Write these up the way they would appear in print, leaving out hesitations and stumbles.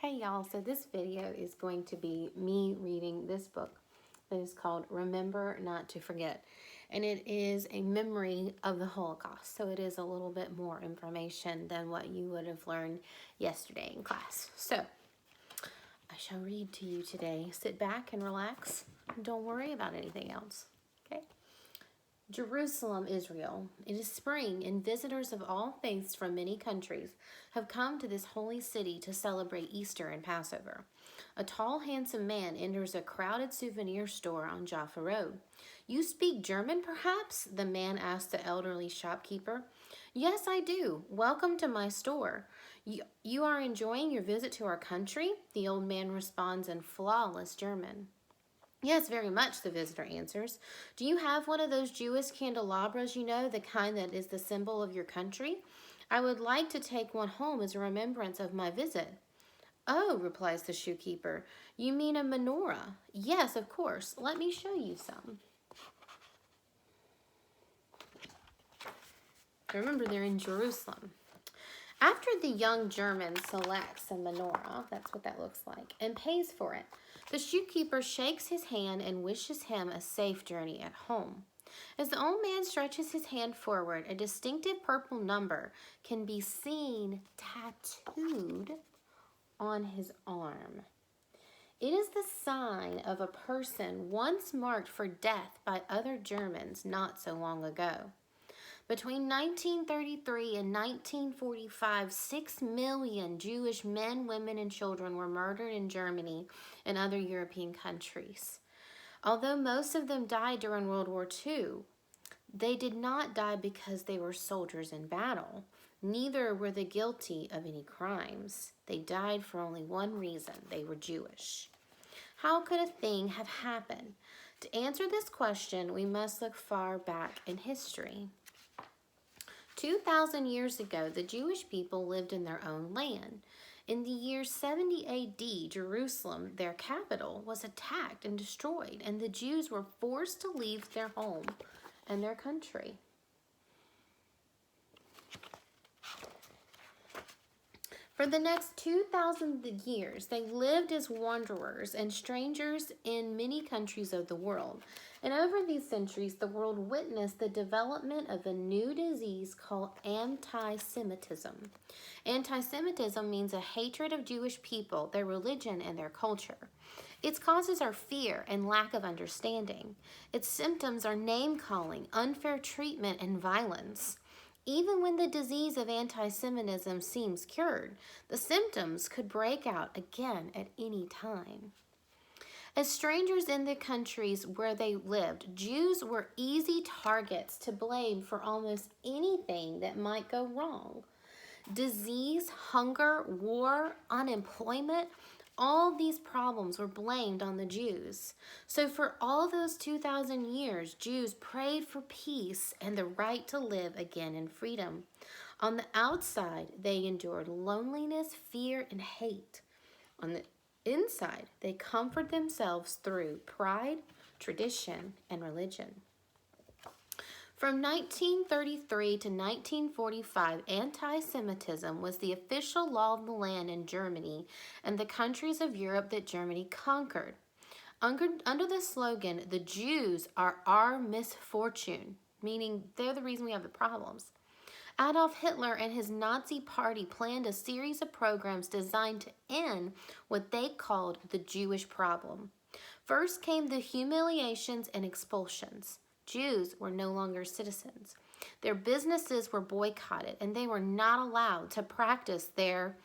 Hey y'all, so this video is going to be me reading this book that is called Remember Not to Forget. And it is a memory of the Holocaust. So it is a little bit more information than what you would have learned yesterday in class. So I shall read to you today. Sit back and relax. Don't worry about anything else. Okay? Jerusalem, Israel. It is spring, and visitors of all faiths from many countries have come to this holy city to celebrate Easter and Passover. A tall, handsome man enters a crowded souvenir store on Jaffa Road. You speak German, perhaps? The man asked the elderly shopkeeper. Yes, I do. Welcome to my store. You are enjoying your visit to our country? The old man responds in flawless German. Yes, very much, the visitor answers. Do you have one of those Jewish candelabras, the kind that is the symbol of your country? I would like to take one home as a remembrance of my visit. Oh, replies the shoekeeper, you mean a menorah? Yes, of course. Let me show you some. Remember, they're in Jerusalem. After the young German selects a menorah, that's what that looks like, and pays for it, the shoekeeper shakes his hand and wishes him a safe journey at home. As the old man stretches his hand forward, a distinctive purple number can be seen tattooed on his arm. It is the sign of a person once marked for death by other Germans not so long ago. Between 1933 and 1945, 6 million Jewish men, women, and children were murdered in Germany and other European countries. Although most of them died during World War II, they did not die because they were soldiers in battle. Neither were they guilty of any crimes. They died for only one reason: they were Jewish. How could a thing have happened? To answer this question, we must look far back in history. 2,000 years ago, the Jewish people lived in their own land. In the year 70 AD, Jerusalem, their capital, was attacked and destroyed, and the Jews were forced to leave their home and their country. For the next 2,000 years, they lived as wanderers and strangers in many countries of the world. And over these centuries, the world witnessed the development of a new disease called anti-Semitism. Anti-Semitism means a hatred of Jewish people, their religion, and their culture. Its causes are fear and lack of understanding. Its symptoms are name-calling, unfair treatment, and violence. Even when the disease of anti-Semitism seems cured, the symptoms could break out again at any time. As strangers in the countries where they lived, Jews were easy targets to blame for almost anything that might go wrong. Disease, hunger, war, unemployment, all these problems were blamed on the Jews. So for all those 2,000 years, Jews prayed for peace and the right to live again in freedom. On the outside, they endured loneliness, fear, and hate. On the inside, they comfort themselves through pride, tradition, and religion. From 1933 to 1945, anti-Semitism was the official law of the land in Germany and the countries of Europe that Germany conquered. Under the slogan, "The Jews are our misfortune," meaning they're the reason we have the problems, Adolf Hitler and his Nazi party planned a series of programs designed to end what they called the Jewish problem. First came the humiliations and expulsions. Jews were no longer citizens. Their businesses were boycotted, and they were not allowed to practice their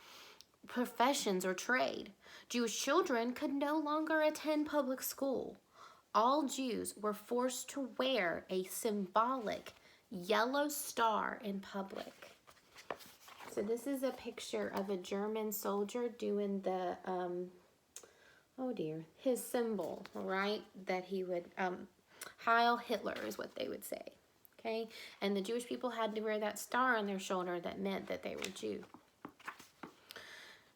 professions or trade. Jewish children could no longer attend public school. All Jews were forced to wear a symbolic yellow star in public. So this is a picture of a German soldier doing the, his symbol, right? That he would, Heil Hitler is what they would say, okay? And the Jewish people had to wear that star on their shoulder that meant that they were Jew.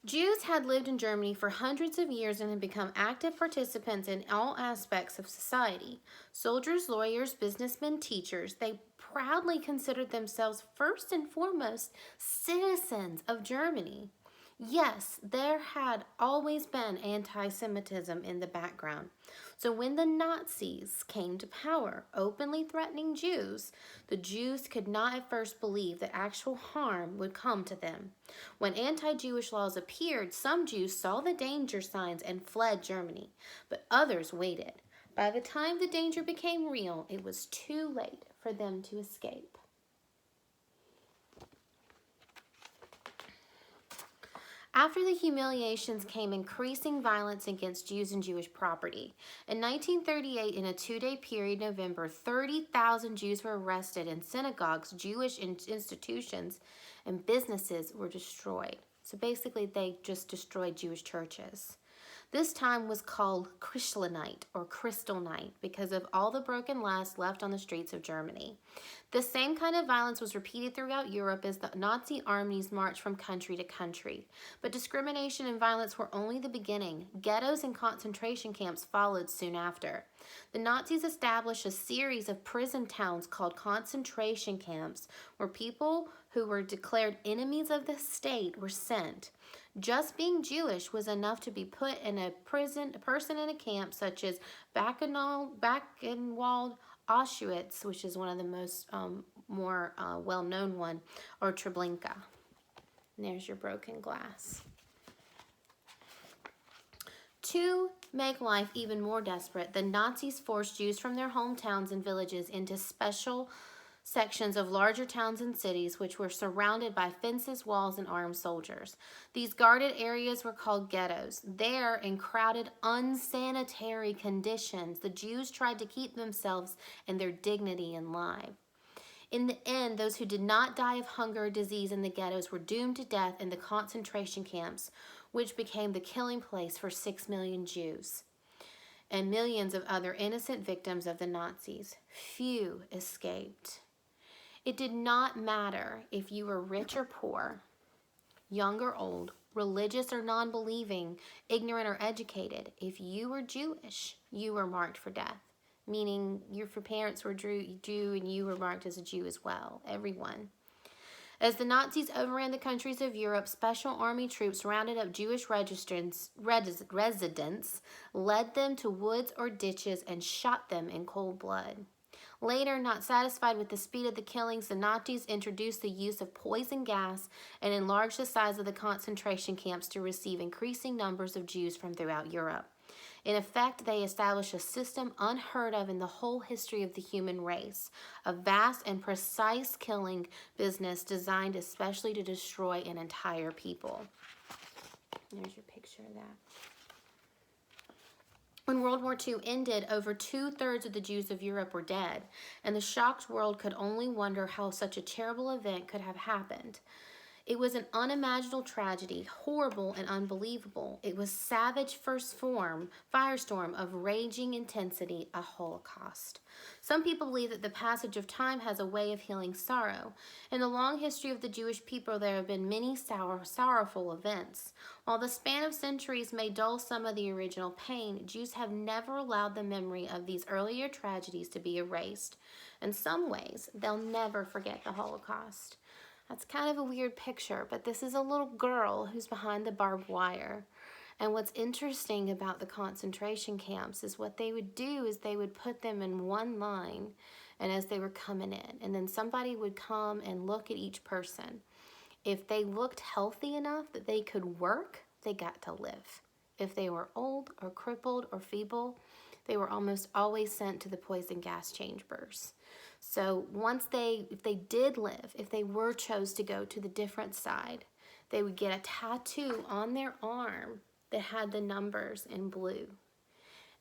Jews had lived in Germany for hundreds of years and had become active participants in all aspects of society. Soldiers, lawyers, businessmen, teachers, they proudly considered themselves first and foremost citizens of Germany. Yes, there had always been anti Semitism in the background. So when the Nazis came to power, openly threatening Jews, the Jews could not at first believe that actual harm would come to them. When anti Jewish laws appeared, some Jews saw the danger signs and fled Germany, but others waited. By the time the danger became real, it was too late for them to escape. After the humiliations came increasing violence against Jews and Jewish property. In 1938, in a two-day period, November, 30,000 Jews were arrested and synagogues, Jewish institutions, and businesses were destroyed. So basically, they just destroyed Jewish churches. This time was called Kristallnacht or Crystal Night because of all the broken glass left on the streets of Germany. The same kind of violence was repeated throughout Europe as the Nazi armies marched from country to country. But discrimination and violence were only the beginning. Ghettos and concentration camps followed soon after. The Nazis established a series of prison towns called concentration camps where people who were declared enemies of the state were sent. Just being Jewish was enough to be put in a person in a camp such as Buchenwald, Auschwitz, which is one of the most more well-known one, or Treblinka. And there's your broken glass. To make life even more desperate, the Nazis forced Jews from their hometowns and villages into special sections of larger towns and cities which were surrounded by fences, walls, and armed soldiers. These guarded areas were called ghettos. There, in crowded, unsanitary conditions, the Jews tried to keep themselves and their dignity alive. In the end, those who did not die of hunger or disease in the ghettos were doomed to death in the concentration camps, which became the killing place for 6 million Jews and millions of other innocent victims of the Nazis. Few escaped. It did not matter if you were rich or poor, young or old, religious or non-believing, ignorant or educated. If you were Jewish, you were marked for death, meaning your parents were Jew and you were marked as a Jew as well, everyone. As the Nazis overran the countries of Europe, special army troops rounded up Jewish residents, led them to woods or ditches, and shot them in cold blood. Later, not satisfied with the speed of the killings, the Nazis introduced the use of poison gas and enlarged the size of the concentration camps to receive increasing numbers of Jews from throughout Europe. In effect, they established a system unheard of in the whole history of the human race, a vast and precise killing business designed especially to destroy an entire people. There's your picture of that. When World War II ended, over 2/3 of the Jews of Europe were dead, and the shocked world could only wonder how such a terrible event could have happened. It was an unimaginable tragedy, horrible and unbelievable. It was savage firestorm of raging intensity, a Holocaust. Some people believe that the passage of time has a way of healing sorrow. In the long history of the Jewish people, there have been many sorrowful events. While the span of centuries may dull some of the original pain, Jews have never allowed the memory of these earlier tragedies to be erased. In some ways, they'll never forget the Holocaust. That's kind of a weird picture, but this is a little girl who's behind the barbed wire. And what's interesting about the concentration camps is what they would do is they would put them in one line and as they were coming in. And then somebody would come and look at each person. If they looked healthy enough that they could work, they got to live. If they were old or crippled or feeble, they were almost always sent to the poison gas chambers. So if they did live, if they were chose to go to the different side, they would get a tattoo on their arm that had the numbers in blue.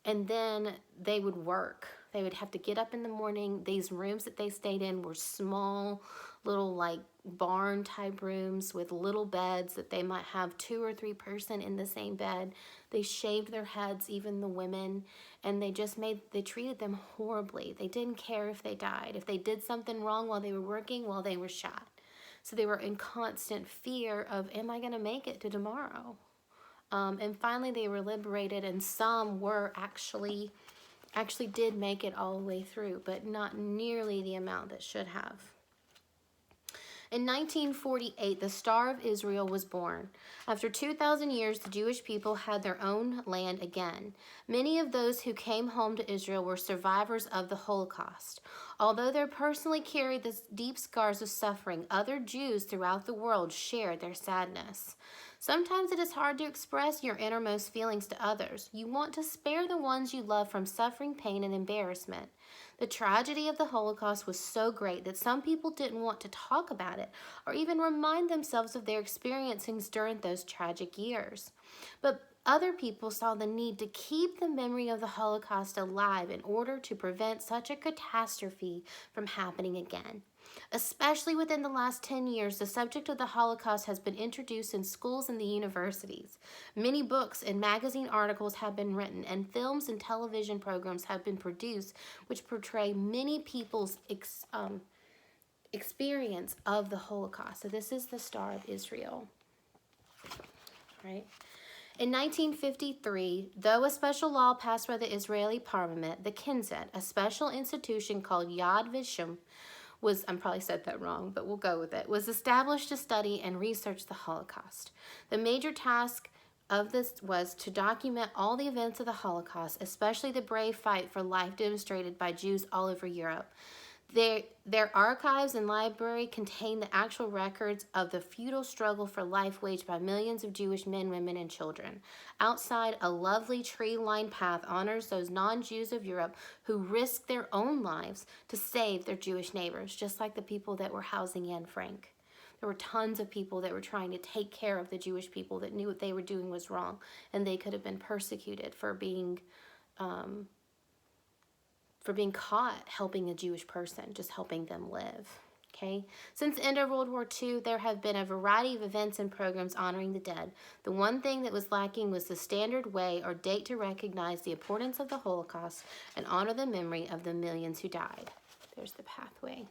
And then they would work. They would have to get up in the morning. These rooms that they stayed in were small, little like barn type rooms with little beds that they might have 2 or 3 person in the same bed. They shaved their heads, even the women, and they treated them horribly. They didn't care if they died. If they did something wrong while they were working, well, they were shot. So they were in constant fear of, am I gonna make it to tomorrow? And finally they were liberated, and some were actually did make it all the way through, but not nearly the amount that should have. In 1948, the Star of Israel was born. After 2,000 years, the Jewish people had their own land again. Many of those who came home to Israel were survivors of the Holocaust. Although they personally carried the deep scars of suffering, other Jews throughout the world shared their sadness. Sometimes it is hard to express your innermost feelings to others. You want to spare the ones you love from suffering, pain, and embarrassment. The tragedy of the Holocaust was so great that some people didn't want to talk about it or even remind themselves of their experiences during those tragic years. But other people saw the need to keep the memory of the Holocaust alive in order to prevent such a catastrophe from happening again. Especially within the last 10 years, the subject of the Holocaust has been introduced in schools and the universities. Many books and magazine articles have been written, and films and television programs have been produced which portray many people's experience of the Holocaust. So this is the Star of Israel, right? In 1953, though a special law passed by the Israeli parliament, the Knesset, a special institution called Yad Vashem, I probably said that wrong, but we'll go with it, was established to study and research the Holocaust. The major task of this was to document all the events of the Holocaust, especially the brave fight for life demonstrated by Jews all over Europe. Their archives and library contain the actual records of the futile struggle for life waged by millions of Jewish men, women, and children. Outside, a lovely tree-lined path honors those non-Jews of Europe who risked their own lives to save their Jewish neighbors, just like the people that were housing Anne Frank. There were tons of people that were trying to take care of the Jewish people that knew what they were doing was wrong, and they could have been persecuted for being caught helping a Jewish person, just helping them live, okay? Since the end of World War II, there have been a variety of events and programs honoring the dead. The one thing that was lacking was the standard way or date to recognize the importance of the Holocaust and honor the memory of the millions who died. There's the pathway.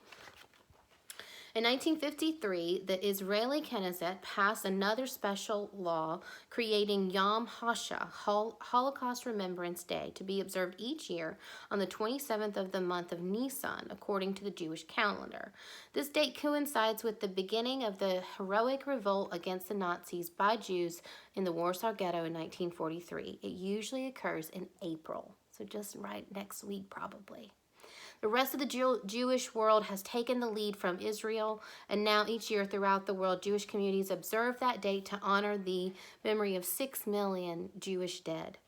In 1953, the Israeli Knesset passed another special law creating Yom HaShoah, Holocaust Remembrance Day, to be observed each year on the 27th of the month of Nisan, according to the Jewish calendar. This date coincides with the beginning of the heroic revolt against the Nazis by Jews in the Warsaw Ghetto in 1943. It usually occurs in April, so just right next week probably. The rest of the Jewish world has taken the lead from Israel, and now each year throughout the world, Jewish communities observe that date to honor the memory of 6 million Jewish dead.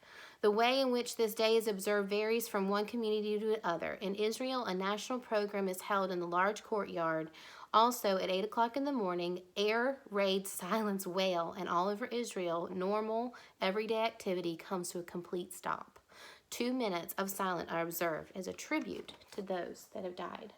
The way in which this day is observed varies from one community to another. In Israel, a national program is held in the large courtyard. Also, at 8 o'clock in the morning, air raid silence wail, and all over Israel, normal, everyday activity comes to a complete stop. 2 minutes of silence are observed as a tribute to those that have died.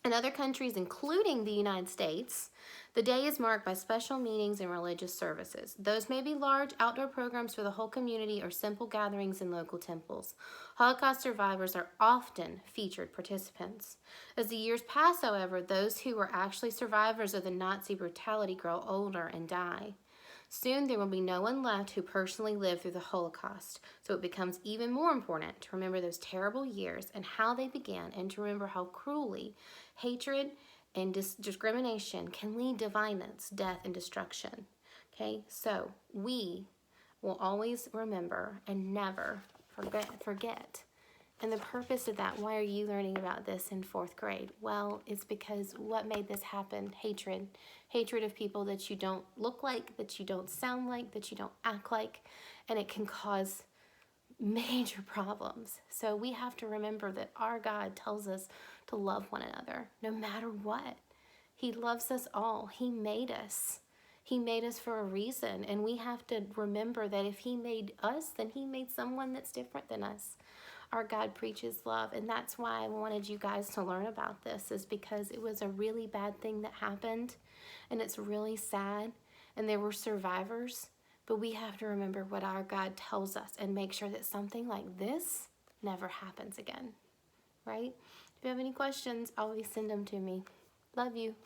In other countries, including the United States, the day is marked by special meetings and religious services. Those may be large outdoor programs for the whole community or simple gatherings in local temples. Holocaust survivors are often featured participants. As the years pass, however, those who were actually survivors of the Nazi brutality grow older and die. Soon there will be no one left who personally lived through the Holocaust, so it becomes even more important to remember those terrible years and how they began, and to remember how cruelly hatred and discrimination can lead to violence, death, and destruction. Okay, so we will always remember and never forget. And the purpose of that, why are you learning about this in 4th grade? Well, it's because what made this happen? Hatred. Hatred of people that you don't look like, that you don't sound like, that you don't act like, and it can cause major problems. So we have to remember that our God tells us to love one another, no matter what. He loves us all. He made us. He made us for a reason, and we have to remember that if he made us, then he made someone that's different than us. Our God preaches love, and that's why I wanted you guys to learn about this, is because it was a really bad thing that happened, and it's really sad, and there were survivors, but we have to remember what our God tells us and make sure that something like this never happens again, right? If you have any questions, always send them to me. Love you.